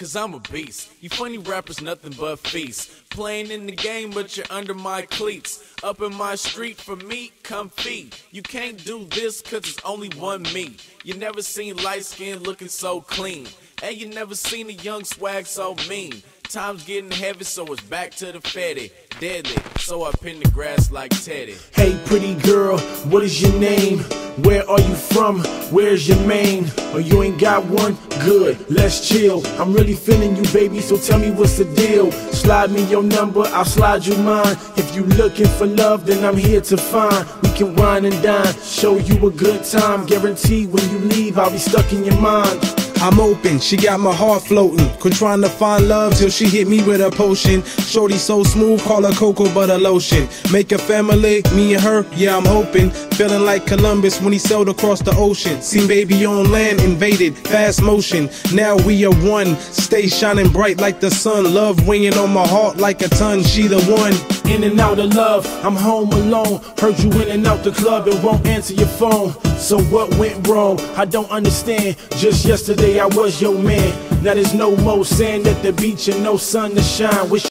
cause I'm a beast. You funny rappers, nothing but feasts. Playing in the game, but you're under my cleats. Up in my street, for me, come feed. You can't do this, cause it's only one me. You never seen light skin looking so clean. And you never seen a young swag so mean. Time's getting heavy, so it's back to the fetty. Deadly, so I pin the grass like Teddy. Hey pretty girl, what is your name? Where are you from? Where's your mane? Or you ain't got one? Good, let's chill. I'm really feeling you, baby, so tell me what's the deal. Slide me your number, I'll slide you mine. If you looking for love, then I'm here to find. We can wine and dine, show you a good time. Guarantee when you leave, I'll be stuck in your mind. I'm open, she got my heart floating. Quit trying to find love till she hit me with a potion. Shorty so smooth, call her cocoa butter lotion. Make a family, me and her, yeah I'm hoping. Feeling like Columbus when he sailed across the ocean. Seen baby on land, invaded, fast motion. Now we are one, stay shining bright like the sun. Love winging on my heart like a ton, she the one. In and out of love, I'm home alone. Heard you in and out the club and won't answer your phone. So what went wrong? I don't understand. Just yesterday I was your man. Now there's no more sand at the beach and no sun to shine. Wish